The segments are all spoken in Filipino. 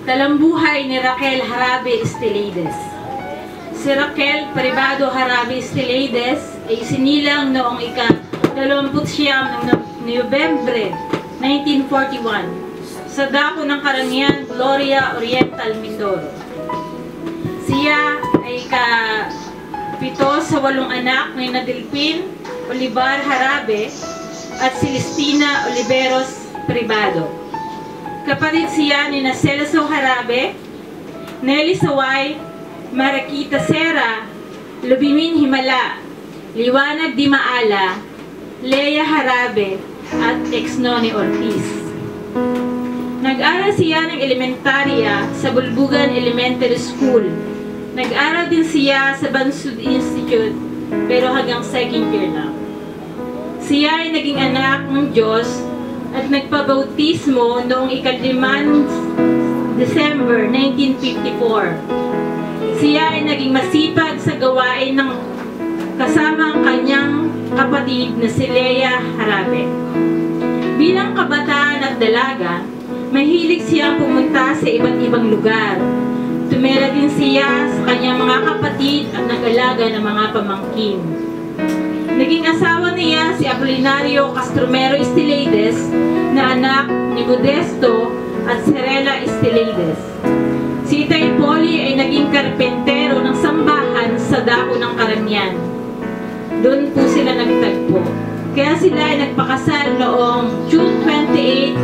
Talambuhay ni Raquel Jarabe Estiliades. Si Raquel Privado Jarabe Estiliades ay isinilang noong ika-29 ng Nobyembre 1941 sa dako ng Karangian, Gloria Oriental, Mindoro. Siya ay ika-7 sa 8 anak ni Nadilpin Olivar Jarabe at Celestina Oliveros Privado. Kapatid siya ni Celso Jarabe, Nelly Saway, Marakita Serra, Lubimin Himala, Liwanag Di Maala, Lea Jarabe, at Exnoni Ortiz. Nag-aral siya ng elementarya sa Bulbugan Elementary School. Nag-aral din siya sa Bansud Institute, pero hanggang 2nd year lang. Siya ay naging anak ng Diyos at nagpabautismo noong ika-5 December 1954. Siya ay naging masipag sa gawain ng kasama ang kanyang kapatid na si Lea Jarabe. Bilang kabataan at dalaga, mahilig siyang pumunta sa iba't ibang lugar. Tumira din siya sa kanyang mga kapatid at nag-alaga ng mga pamangkin. Naging asawa niya si Apolinario Castromero Estiliades na anak ni Modesto at Serela Estiliades. Si Itay Poli ay naging karpentero ng sambahan sa dako ng Karangian. Doon po sila nagtagpo. Kaya sila ay nagpakasal noong June 28,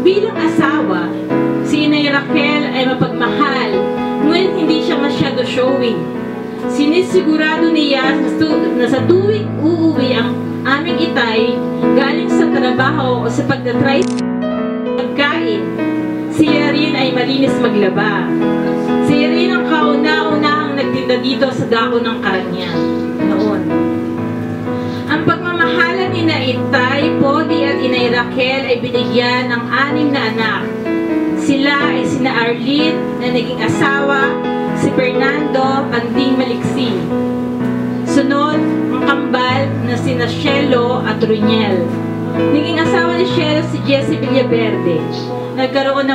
1969. Bilang asawa, si Inay Raquel ay mapagmahal, ngunit hindi siya masyado showing. Sinisigurado niya na sa tuwing uuwi ang aming itay galing sa trabaho o sa pagtatry pagkain, siya rin ay malinis maglaba. Siya rin ang kauna-unahang nagtinda dito sa dako ng Karangian noon. Ang pagmamahalan ni Itay Poli at Inay Raquel ay binigyan ng 6 na anak. Sila ay sina Arlene na naging asawa, si Fernando Panding Maliksi. Sunod, ang kambal na sina Shelo at Runiel. Naging asawa ni Shelo si Jessie Villaverde. Nagkaroon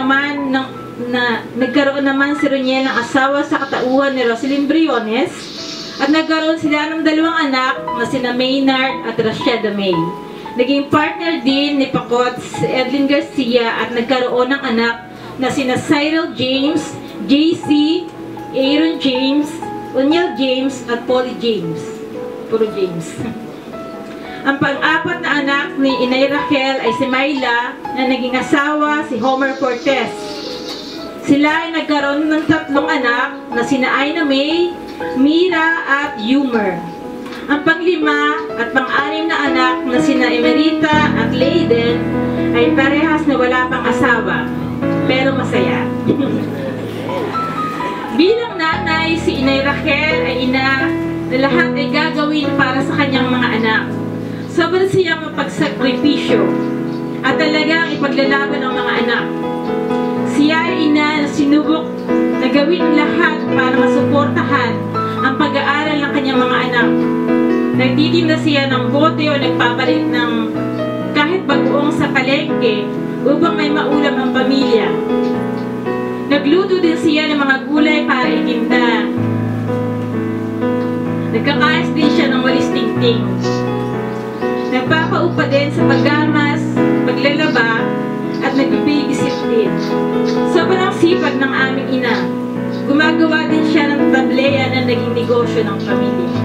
naman si Runiel ng asawa sa katauhan ni Roselyn Briones at nagkaroon sila ng 2 anak na sina Maynard at Rashida May. Naging partner din ni Pacot si Edlin Garcia at nagkaroon ng anak na sina Cyril James, JC, Aaron James, O'Neal James, at Polly James. Puro James. Ang pang-4 na anak ni Inay Raquel ay si Myla na naging asawa si Homer Cortez. Sila ay nagkaroon ng 3 anak na sina Ina May, Mira, at Yumer. Ang pang-5 at pang-6 na anak na sina Emerita at Leiden ay parehas na wala pang asawa, pero masaya. Bilang nanay, si Inay Raquel ay ina na lahat ay gagawin para sa kanyang mga anak. Sobrang siyang mapagsakripisyo at talagang ipaglalaban ang mga anak. Siya ay ina na sinubok na gawin lahat para masuportahan ang pag-aaral ng kanyang mga anak. Nagtitinda siya ng bote o nagpapalit ng kahit bagoong sa palengke upang may maulam ang pamilya. Nagluto din siya ng mga gulay para itinda. Nagkakayas din siya ng walis tingting. Nagpapaupa din sa paggamas, paglalaba, at nagbibigisit din. Sobrang sipag ng aming ina. Gumagawa din siya ng tableya na naging negosyo ng pamilya.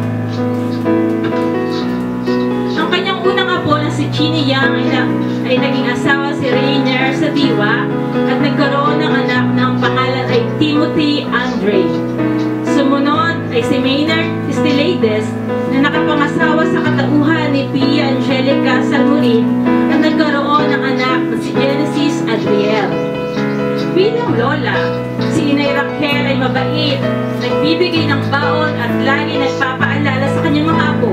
Ang kanyang unang apo na si Chini Yang ay naging asawa si Rainier sa Diwa at nagkaroon ng anak na ang pangalan ay Timothy Andre. Sumunod ay si Maynard Estiliades na nakapangasawa sa katauhan ni Pia Angelica Salmurin at nagkaroon ng anak na si Genesis Adriel. Bilang lola, si Inay Raquel ay mabait, nagbibigay ng baon at lagi nagpapaalala sa kanyang mga apo.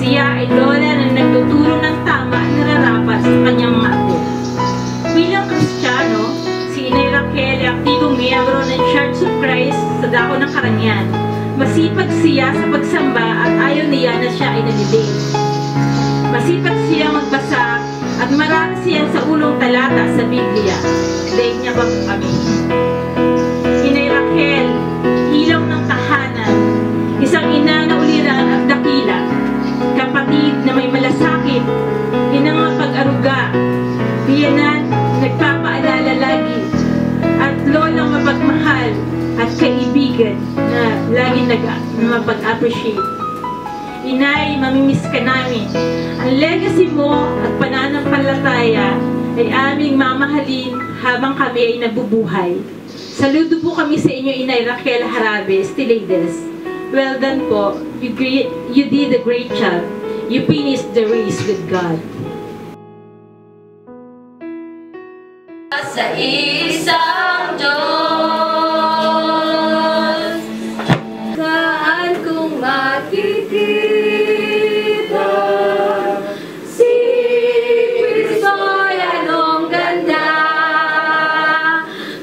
Siya ay lola na nagtuturo ng tama at nararapat sa kanyang mga apo. Bilang Kristiyano, talata sa Biblia. Daig niya ba kami? Inay Raquel, ilaw ng tahanan, isang ina na uliran at dakila, kapatid na may malasakit, inang mapag-aruga, biyanan, nagpapaalala lagi, at lolang mapagmahal at kaibigan na lagi mapag-appreciate. Inay, mamimiss ka namin. Ang legacy mo at pananampalataya ay aming mamahalin habang kami ay nabubuhay. Saludo po kami sa inyo, Inay Raquel Harabe, Stileides. Well done po. You did a great job. You finished the race with God. Sa isang Diyos, saan kong makikita si Kristo, anong ganda,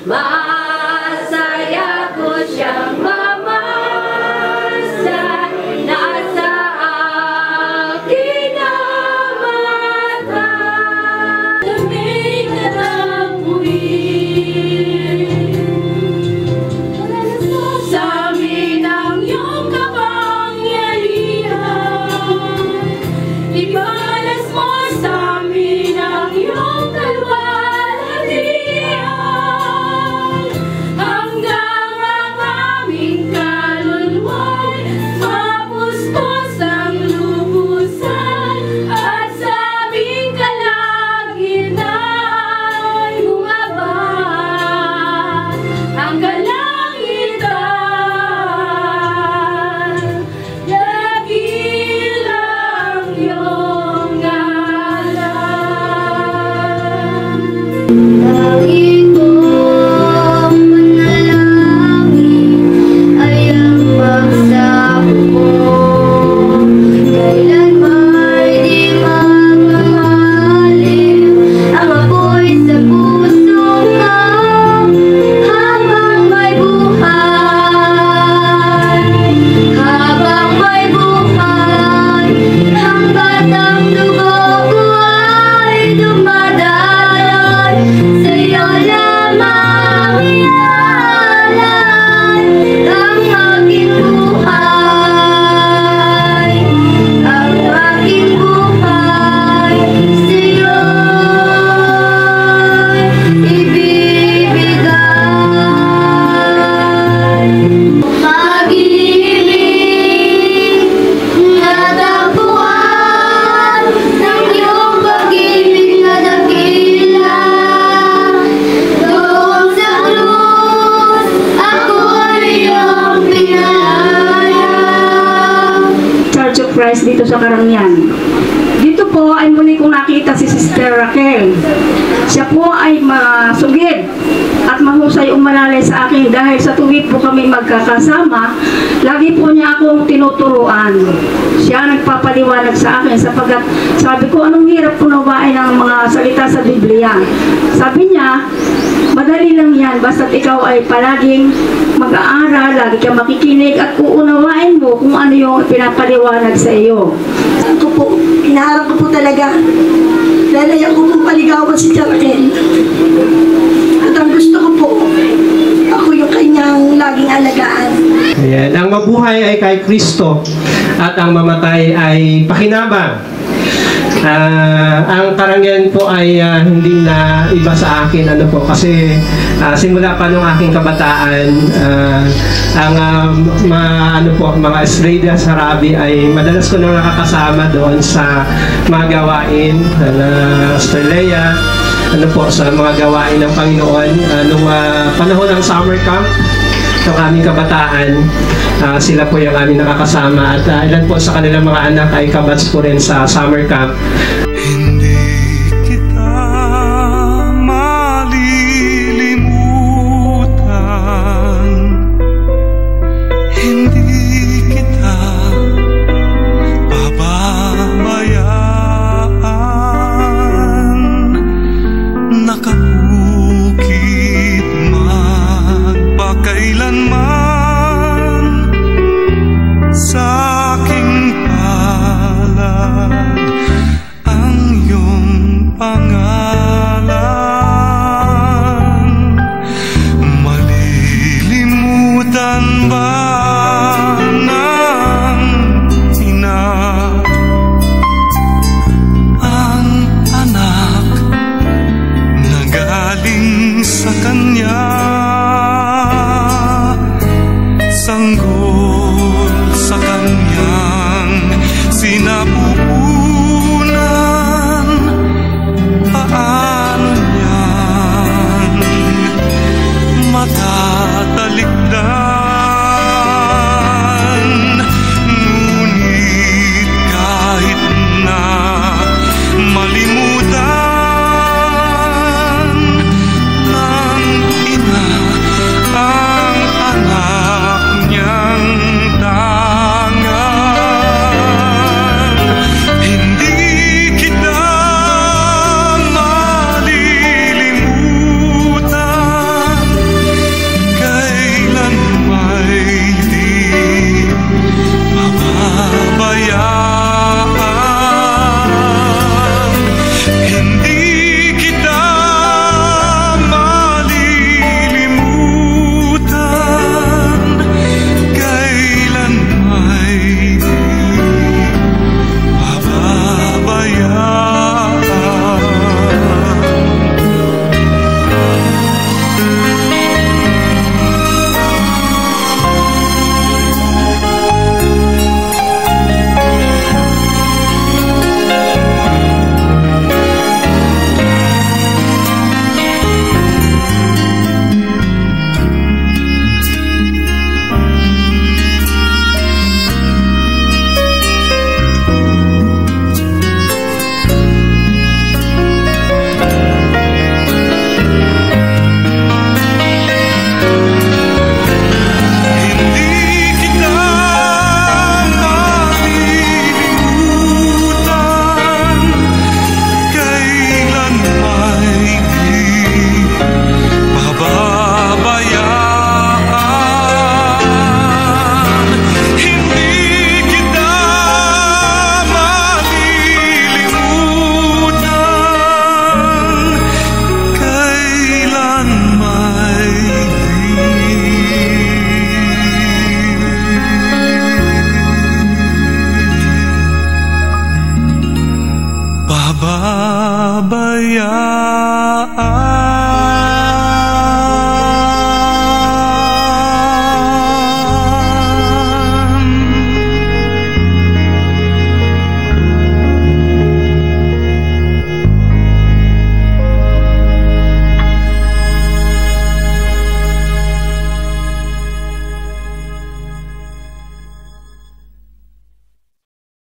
masaya ko siyang mamasa, nasa akin ang mata, lamig na lang sa amin ang iyong kapangyarihan, ibalas mo sa amin ang iyong kalwalhatian, hanggang ang aming kaluluwa'y mapuspos ang lubusan, at sa aming kalagitnaan bumaba ang kalangitan, dakilang iyong ngalan. Langit kong panalangin ay ang pagsako mo, kailanman di mamahalin ang apoy sa puso ko, habang may buhay, habang may buhay, hanggat ang dugo ko ay dumadaloy, sa'yo lamang ialay ang aking buhay, ang aking buhay, sa'yo'y ibibigay. Pag-ibig na tagpuan ng iyong pag-ibig na dakila, doon sa krus ako'y iyong pinalaya. Church of Christ dito sa Karamihan. Dito po ay muli kong nakita si Sister Raquel. Siya po ay masugid at mahusay umalalay sa akin dahil sa tuwid po kami magkakasama, lagi po niya akong tinuturuan. Siya nagpapaliwanag sa akin sapagkat sabi ko, anong hirap punawain ng mga salita sa Biblia. Sabi niya, madali lang yan, basta't ikaw ay palaging mag-aaral, lagi kang makikinig at uunawain mo kung ano yung pinapaliwanag sa iyo. Ako po, inaharap ko po talaga. Lalayan ko po paligawan si Raquel. At ang gusto ko po, ako yung kanyang laging alagaan. Ayan. Ang mabuhay ay kay Kristo at ang mamatay ay pakinabang. Ang karangian po ay hindi na iba sa akin, ano po, kasi simula pa nung aking kabataan, ang mga Estrella Harabe ay madalas ko nang nakakasama doon sa mga gawain Estrella, ano po, sa mga gawain ng Panginoon nung panahon ng summer camp ng aming kabataan. Sila po yung aming nakakasama at ilan po sa kanilang mga anak ay kabats po rin sa summer camp. Hindi kita malilimutan, hindi kita pababayaan, nakabukid magpakailanman sa aking palad ang iyong pangalan. pabayaan.